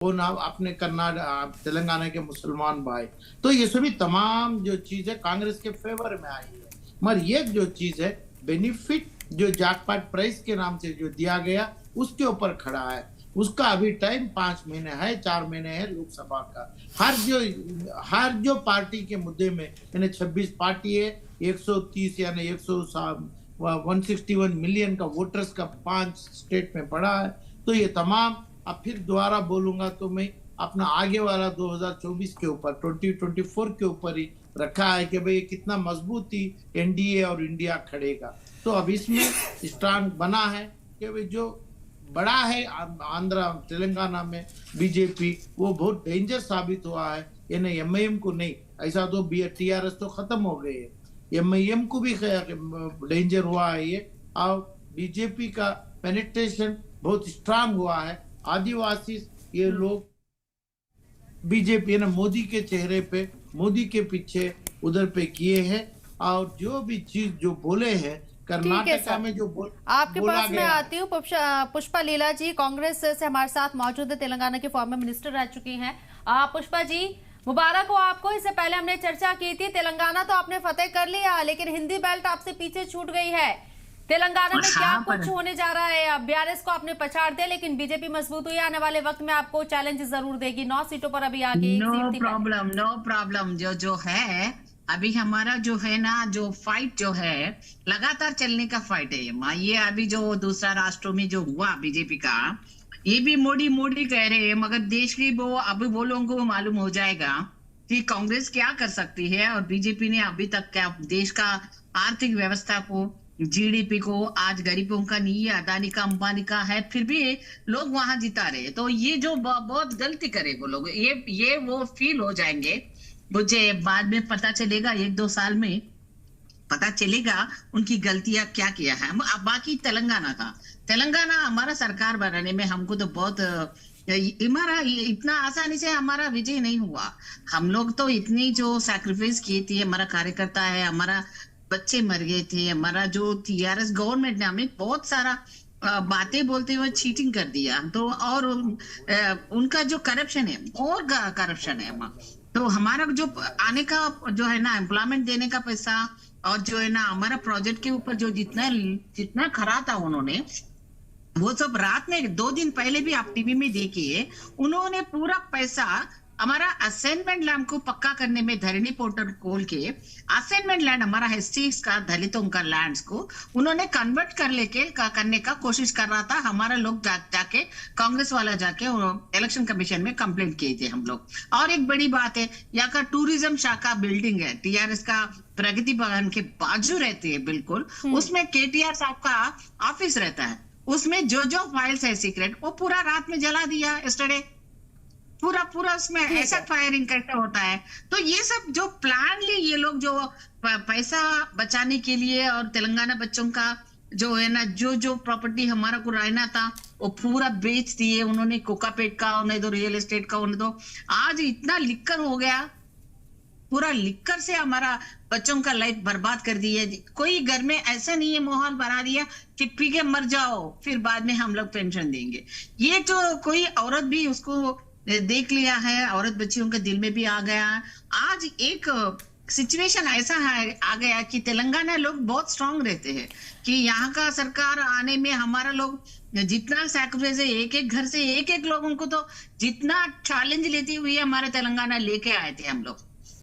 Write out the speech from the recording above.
वो ना अपने कर्नाटक तेलंगाना के मुसलमान भाई। तो ये सभी तमाम जो चीजें कांग्रेस के फेवर में आई है, मगर ये जो चीज है बेनिफिट जो जैकपॉट प्राइस के नाम से जो दिया गया उसके ऊपर खड़ा है। उसका अभी टाइम 5 महीने है, 4 महीने है लोकसभा का। हर जो पार्टी के मुद्दे में यानी 26 पार्टी है, 130 यानी 161 मिलियन का वोटर्स का 5 स्टेट में पड़ा है। तो ये तमाम, अब फिर दोबारा बोलूंगा तो मैं अपना आगे वाला 2024 के ऊपर 2024 के ऊपर ही रखा है कि भाई कितना मजबूती एनडीए और इंडिया खड़ेगा। तो अब इसमें स्ट्रांग बना है कि भाई जो बड़ा है आंध्रा तेलंगाना में बीजेपी, वो बहुत डेंजर साबित हुआ है। यानी एमआईएम को नहीं, ऐसा तो टीआरएस तो खत्म हो गए है, एमआईएम को भी डेंजर हुआ है ये। और बीजेपी का पेनिट्रेशन बहुत स्ट्रांग हुआ है। आदिवासी ये लोग बीजेपी ना मोदी के चेहरे पे, मोदी के पीछे उधर पे किए हैं। और जो भी चीज जो बोले हैं कर्नाटका में जो आपके बोला पास मैं गया। आती हूँ। पुष्पा लीला जी कांग्रेस से हमारे साथ मौजूद है, तेलंगाना के फॉर्मर मिनिस्टर रह चुकी हैं। पुष्पा जी, मुबारक हो आपको। इससे पहले हमने चर्चा की थी, तेलंगाना तो आपने फतेह कर लिया, लेकिन हिंदी बेल्ट आपसे पीछे छूट गई है। तेलंगाना में क्या कुछ होने जा रहा है? बीआरएस को आपने पछाड़ दिया, लेकिन बीजेपी मजबूत हुई। आने वाले वक्त में आपको चैलेंज जरूर देगी। 9 सीटों पर अभी आगे नो प्रॉब्लम, नो प्रॉब्लम। जो है अभी हमारा जो है ना, जो फाइट जो है लगातार चलने का फाइट है। ये अभी जो दूसरा राष्ट्रों में जो हुआ बीजेपी का, ये भी मोदी मोदी कह रहे हैं, मगर देश की वो अभी वो लोगों को मालूम हो जाएगा कि कांग्रेस क्या कर सकती है और बीजेपी ने अभी तक क्या देश का आर्थिक व्यवस्था को, जीडीपी को, आज गरीबों का नहीं है, अदानी का अंबानी का है, फिर भी लोग वहां जिता रहे। तो ये जो बहुत गलती करे वो लोग, ये वो फील हो जाएंगे। मुझे बाद में पता चलेगा, 1-2 साल में पता चलेगा उनकी गलतियां क्या किया है। अब बाकी तेलंगाना हमारा सरकार बनाने में हमको तो बहुत हमारा इतना आसानी से हमारा विजय नहीं हुआ। हम लोग तो इतनी जो सैक्रिफाइस की थी, हमारा कार्यकर्ता है, हमारा बच्चे मर गए थे, हमारा जो टीआरएस गवर्नमेंट ने हमें बहुत सारा बातें बोलते हुए चीटिंग कर दिया। तो और उनका जो करप्शन है और करप्शन है। तो हमारा जो आने का जो है ना एम्प्लॉयमेंट देने का पैसा, और जो है ना हमारा प्रोजेक्ट के ऊपर जो जितना खरा था उन्होंने, वो सब रात में 2 दिन पहले भी आप टीवी में देखिए, उन्होंने पूरा पैसा हमारा असाइनमेंट लैंड को पक्का करने में धरनी पोर्टल खोल के असाइनमेंट लैंड हमारा एसटीज का, दलितों का लैंड्स को उन्होंने कन्वर्ट करने का कोशिश कर रहा था। हमारा लोग जाके कांग्रेस वाला जाके इलेक्शन कमीशन में कंप्लेंट किए थे हम लोग। और एक बड़ी बात है, यहाँ का टूरिज्म शाखा बिल्डिंग है, टीआरएस का प्रगति भवन के बाजू रहती है बिल्कुल, उसमें केटीआर साहब का ऑफिस रहता है। उसमें जो फाइल्स है सीक्रेट, वो पूरा रात में जला दिया यस्टरडे। पूरा उसमें ऐसा फायरिंग कैसे होता है? तो ये सब जो प्लानली ये लोग जो पैसा बचाने के लिए, और तेलंगाना बच्चों का जो है ना जो प्रॉपर्टी हमारा को रहना था वो पूरा बेच दिए उन्होंने। कोकापेट का, उन्हें तो रियल एस्टेट का, उन्हें तो आज इतना लिक्कर हो गया, पूरा लिक्कर से हमारा बच्चों का लाइफ बर्बाद कर दी है। कोई घर में ऐसा नहीं है, माहौल बना दिया कि पी के मर जाओ, फिर बाद में हम लोग पेंशन देंगे। ये तो कोई औरत भी उसको देख लिया है, औरत बच्चियों के दिल में भी आ गया। आज एक सिचुएशन ऐसा है आ गया कि तेलंगाना लोग बहुत स्ट्रांग रहते हैं कि यहाँ का सरकार आने में हमारा लोग जितना सैक्रिफाइस है, एक घर से एक लोगों को तो जितना चैलेंज लेती हुई हमारे तेलंगाना लेके आए थे हम लोग।